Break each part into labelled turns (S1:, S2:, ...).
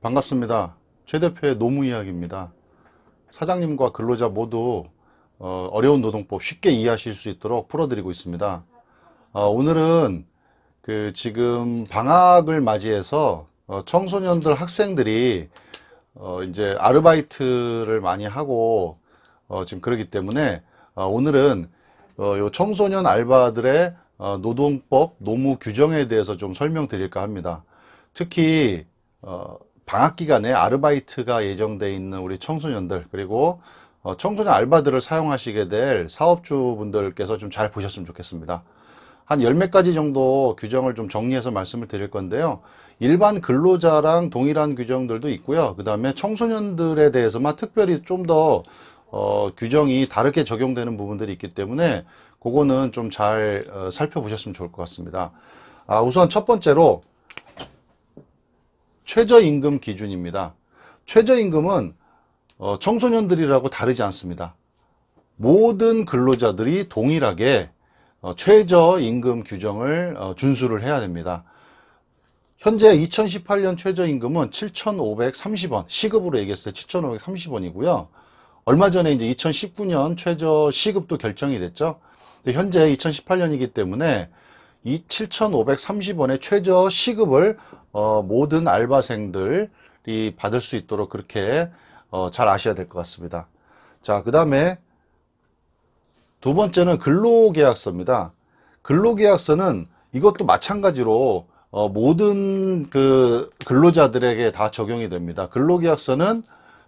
S1: 반갑습니다. 최 대표의 노무 이야기입니다. 사장님과 근로자 모두 어려운 노동법 쉽게 이해하실 수 있도록 풀어드리고 있습니다. 오늘은 지금 방학을 맞이해서 청소년들 학생들이 이제 아르바이트를 많이 하고 지금 그러기 때문에 오늘은 요 청소년 알바들의 노동법, 노무 규정에 대해서 좀 설명드릴까 합니다. 특히 방학 기간에 아르바이트가 예정되어 있는 우리 청소년들, 그리고 청소년 알바들을 사용하시게 될 사업주분들께서 좀 잘 보셨으면 좋겠습니다. 한 열 몇 가지 정도 규정을 좀 정리해서 말씀을 드릴 건데요. 일반 근로자랑 동일한 규정들도 있고요. 그 다음에 청소년들에 대해서만 특별히 좀 더 규정이 다르게 적용되는 부분들이 있기 때문에 그거는 좀 잘 살펴보셨으면 좋을 것 같습니다. 우선 첫 번째로 최저임금 기준입니다. 최저임금은 청소년들이라고 다르지 않습니다. 모든 근로자들이 동일하게 최저임금 규정을 준수를 해야 됩니다. 현재 2018년 최저임금은 7,530원, 시급으로 얘기했을 때 7,530원이고요. 얼마 전에 이제 2019년 최저 시급도 결정이 됐죠. 근데 현재 2018년이기 때문에 이 7,530원의 최저 시급을 모든 알바생들이 받을 수 있도록 그렇게 잘 아셔야 될 것 같습니다. 자, 그 다음에 두 번째는 근로계약서입니다. 근로계약서는 이것도 마찬가지로 모든 근로자들에게 다 적용이 됩니다. 근로계약서는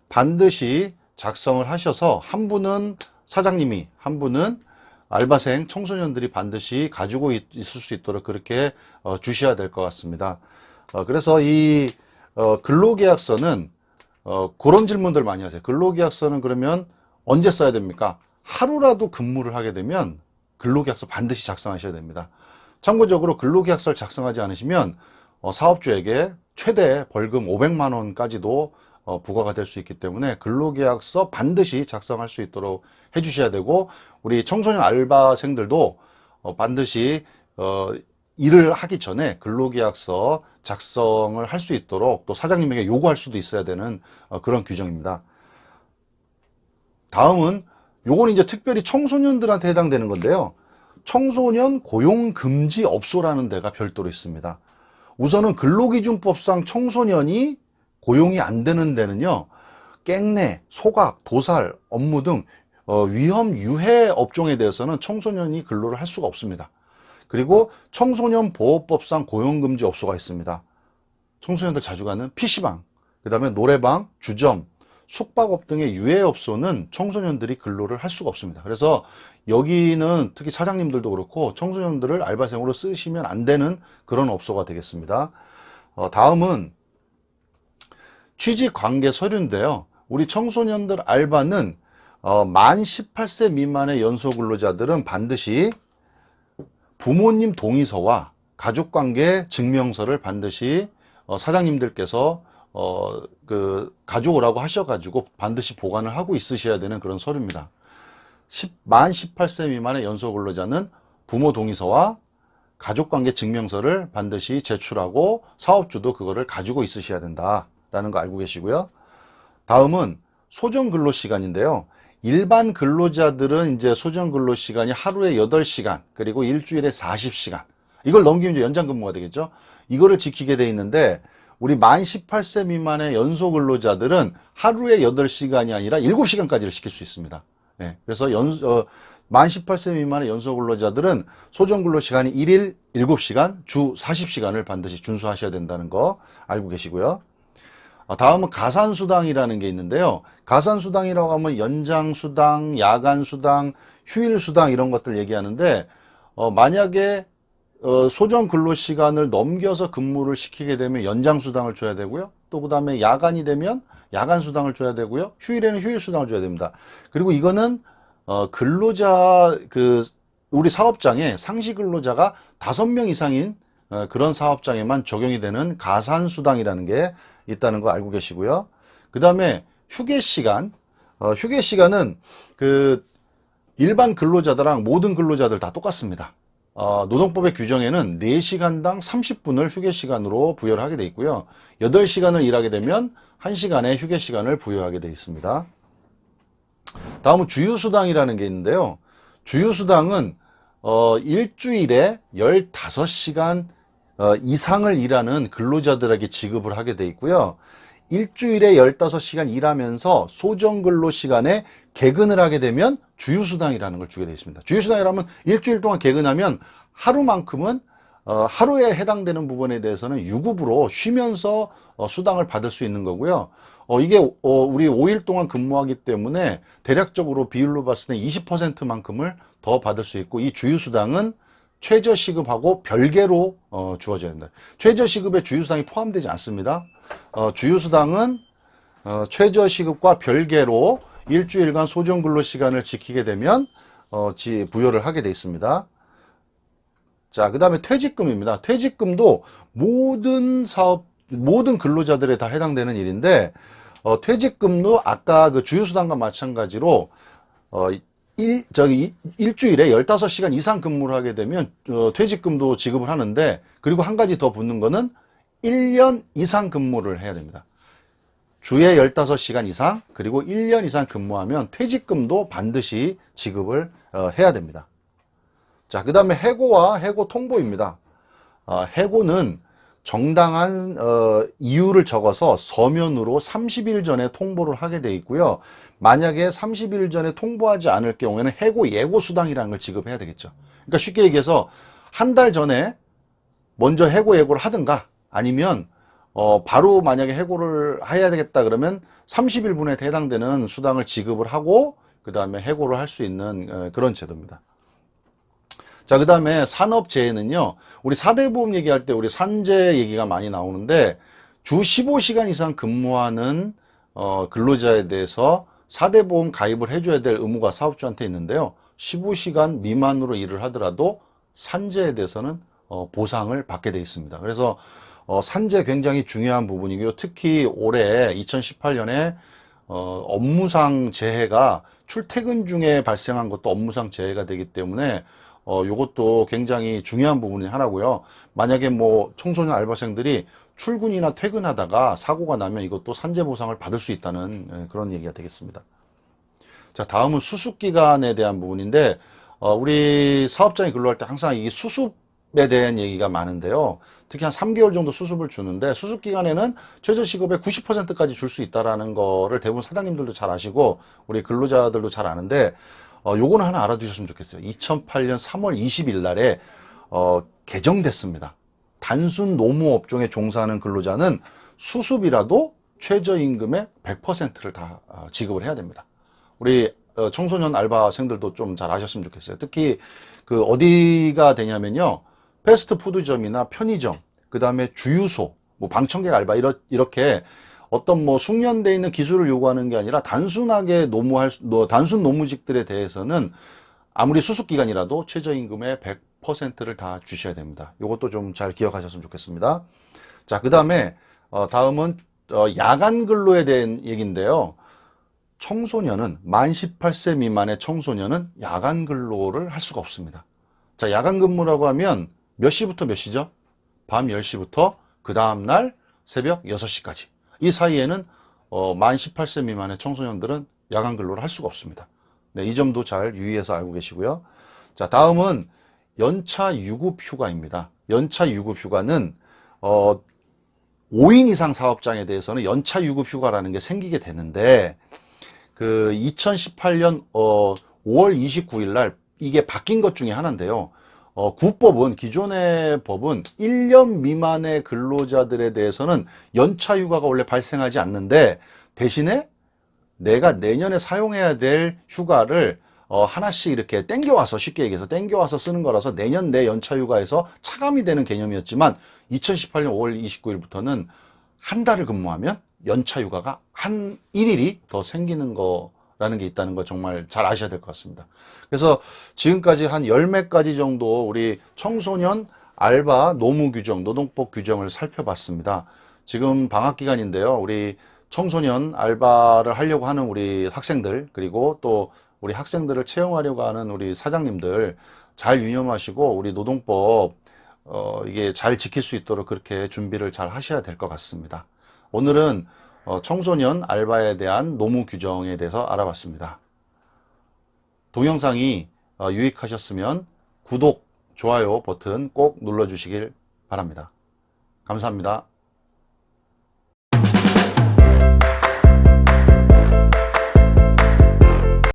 S1: 반드시 작성을 하셔서 한 분은 사장님이, 한 분은 알바생, 청소년들이 반드시 가지고 있을 수 있도록 그렇게 주셔야 될 것 같습니다. 그래서 이 근로계약서는 그런 질문들 많이 하세요. 근로계약서는 그러면 언제 써야 됩니까? 하루라도 근무를 하게 되면 근로계약서 반드시 작성하셔야 됩니다. 참고적으로 근로계약서를 작성하지 않으시면 사업주에게 최대 벌금 500만 원까지도 부과가 될 수 있기 때문에 근로계약서 반드시 작성할 수 있도록 해주셔야 되고, 우리 청소년 알바생들도 반드시 일을 하기 전에 근로계약서 작성을 할 수 있도록 또 사장님에게 요구할 수도 있어야 되는 그런 규정입니다. 다음은 요건 이제 특별히 청소년들한테 해당되는 건데요. 청소년 고용금지업소라는 데가 별도로 있습니다. 우선은 근로기준법상 청소년이 고용이 안 되는 데는요, 깽내, 소각, 도살, 업무 등 위험 유해 업종에 대해서는 청소년이 근로를 할 수가 없습니다. 그리고 청소년 보호법상 고용금지 업소가 있습니다. 청소년들 자주 가는 PC방, 그 다음에 노래방, 주점, 숙박업 등의 유해업소는 청소년들이 근로를 할 수가 없습니다. 그래서 여기는 특히 사장님들도 그렇고 청소년들을 알바생으로 쓰시면 안 되는 그런 업소가 되겠습니다. 다음은 취직관계 서류인데요. 우리 청소년들 알바는 만 18세 미만의 연소근로자들은 반드시 부모님 동의서와 가족관계 증명서를 반드시 사장님들께서 가져오라고 하셔가지고 반드시 보관을 하고 있으셔야 되는 그런 서류입니다. 만 18세 미만의 연소근로자는 부모 동의서와 가족관계 증명서를 반드시 제출하고 사업주도 그거를 가지고 있으셔야 된다라는 거 알고 계시고요. 다음은 소정 근로 시간인데요. 일반 근로자들은 이제 소정 근로 시간이 하루에 8시간, 그리고 일주일에 40시간. 이걸 넘기면 이제 연장 근무가 되겠죠. 이거를 지키게 돼 있는데, 우리 만 18세 미만의 연소 근로자들은 하루에 8시간이 아니라 7시간까지를 시킬 수 있습니다. 네, 그래서 만 18세 미만의 연소 근로자들은 소정 근로 시간이 1일 7시간, 주 40시간을 반드시 준수하셔야 된다는 거 알고 계시고요. 다음은 가산수당이라는 게 있는데요. 가산수당이라고 하면 연장수당, 야간수당, 휴일수당 이런 것들 얘기하는데, 만약에 소정 근로시간을 넘겨서 근무를 시키게 되면 연장수당을 줘야 되고요. 또 그 다음에 야간이 되면 야간수당을 줘야 되고요. 휴일에는 휴일수당을 줘야 됩니다. 그리고 이거는 근로자, 우리 사업장에 상시 근로자가 5명 이상인 그런 사업장에만 적용이 되는 가산수당이라는 게 있다는 거 알고 계시고요. 그 다음에 휴게시간, 휴게시간은 일반 근로자들랑 모든 근로자들 다 똑같습니다. 노동법의 규정에는 4시간당 30분을 휴게 시간으로 부여를 하게 돼 있고요. 8시간을 일하게 되면 1시간의 휴게 시간을 부여하게 돼 있습니다. 다음은 주휴수당이라는 게 있는데요. 주휴수당은 일주일에 15시간 이상을 일하는 근로자들에게 지급을 하게 돼 있고요. 일주일에 15시간 일하면서 소정근로 시간에 개근을 하게 되면 주휴수당이라는 걸 주게 되어 있습니다. 주휴수당이라면 일주일 동안 개근하면 하루만큼은 하루에 해당되는 부분에 대해서는 유급으로 쉬면서 수당을 받을 수 있는 거고요. 이게 우리 5일 동안 근무하기 때문에 대략적으로 비율로 봤을 때 20%만큼을 더 받을 수 있고, 이 주휴수당은 최저시급하고 별개로 주어져야 된다. 최저시급에 주휴수당이 포함되지 않습니다. 주휴수당은 최저시급과 별개로 일주일간 소정근로시간을 지키게 되면 부여를 하게 돼 있습니다. 자, 그 다음에 퇴직금입니다. 퇴직금도 모든 근로자들에 다 해당되는 일인데, 퇴직금도 아까 그 주휴수당과 마찬가지로 일주일에 15시간 이상 근무를 하게 되면 퇴직금도 지급을 하는데, 그리고 한 가지 더 붙는 거는 1년 이상 근무를 해야 됩니다. 주에 15시간 이상, 그리고 1년 이상 근무하면 퇴직금도 반드시 지급을 해야 됩니다. 자, 그 다음에 해고와 해고 통보입니다. 해고는 정당한 이유를 적어서 서면으로 30일 전에 통보를 하게 돼 있고요. 만약에 30일 전에 통보하지 않을 경우에는 해고 예고 수당이라는 걸 지급해야 되겠죠. 그러니까 쉽게 얘기해서 한 달 전에 먼저 해고 예고를 하든가, 아니면 바로 만약에 해고를 해야 되겠다 그러면 30일분에 해당되는 수당을 지급을 하고 그 다음에 해고를 할 수 있는 그런 제도입니다. 자, 그 다음에 산업재해는요, 우리 4대 보험 얘기할 때 우리 산재 얘기가 많이 나오는데, 주 15시간 이상 근무하는 근로자에 대해서 4대 보험 가입을 해줘야 될 의무가 사업주한테 있는데요. 15시간 미만으로 일을 하더라도 산재에 대해서는 보상을 받게 돼 있습니다. 그래서 산재 굉장히 중요한 부분이고요. 특히 올해 2018년에 업무상 재해가 출퇴근 중에 발생한 것도 업무상 재해가 되기 때문에 요것도 굉장히 중요한 부분이 하나고요. 만약에 뭐 청소년 알바생들이 출근이나 퇴근하다가 사고가 나면 이것도 산재 보상을 받을 수 있다는 그런 얘기가 되겠습니다. 자, 다음은 수습기간에 대한 부분인데, 우리 사업장이 근로할 때 항상 이 수습에 대한 얘기가 많은데요. 특히 한 3개월 정도 수습을 주는데, 수습기간에는 최저시급의 90%까지 줄 수 있다라는 거를 대부분 사장님들도 잘 아시고 우리 근로자들도 잘 아는데, 요거는 하나 알아두셨으면 좋겠어요. 2008년 3월 20일 날에 개정됐습니다. 단순 노무업종에 종사하는 근로자는 수습이라도 최저임금의 100%를 다 지급을 해야 됩니다. 우리 청소년 알바생들도 좀 잘 아셨으면 좋겠어요. 특히 그 어디가 되냐면요, 패스트푸드점이나 편의점, 그 다음에 주유소, 뭐 방청객 알바 이렇게 어떤 뭐 숙련되어 있는 기술을 요구하는 게 아니라 단순하게 단순 노무직들에 대해서는 아무리 수습기간이라도 최저임금의 100%를 다 주셔야 됩니다. 이것도 좀 잘 기억하셨으면 좋겠습니다. 자, 그 다음에 다음은 야간 근로에 대한 얘기인데요. 청소년은 만 18세 미만의 청소년은 야간 근로를 할 수가 없습니다. 자, 야간 근무라고 하면 몇 시부터 몇 시죠? 밤 10시부터 그 다음날 새벽 6시까지. 이 사이에는 만 18세 미만의 청소년들은 야간 근로를 할 수가 없습니다. 네, 이 점도 잘 유의해서 알고 계시고요. 자, 다음은 연차 유급 휴가입니다. 연차 유급 휴가는 5인 이상 사업장에 대해서는 연차 유급 휴가라는 게 생기게 되는데, 그 2018년 5월 29일 날 이게 바뀐 것 중에 하나인데요. 구법은, 기존의 법은 1년 미만의 근로자들에 대해서는 연차 휴가가 원래 발생하지 않는데, 대신에 내가 내년에 사용해야 될 휴가를 하나씩 이렇게 땡겨와서, 쉽게 얘기해서 땡겨와서 쓰는 거라서 내년 내 연차 휴가에서 차감이 되는 개념이었지만, 2018년 5월 29일부터는 한 달을 근무하면 연차 휴가가 한 1일이 더 생기는 거라는 게 있다는 거 정말 잘 아셔야 될 것 같습니다. 그래서 지금까지 한 10몇 가지 정도 우리 청소년 알바 노무 규정, 노동법 규정을 살펴봤습니다. 지금 방학 기간인데요. 우리 청소년 알바를 하려고 하는 우리 학생들, 그리고 또 우리 학생들을 채용하려고 하는 우리 사장님들, 잘 유념하시고 우리 노동법 이게 잘 지킬 수 있도록 그렇게 준비를 잘 하셔야 될 것 같습니다. 오늘은 청소년 알바에 대한 노무 규정에 대해서 알아봤습니다. 동영상이 유익하셨으면 구독, 좋아요 버튼 꼭 눌러주시길 바랍니다. 감사합니다.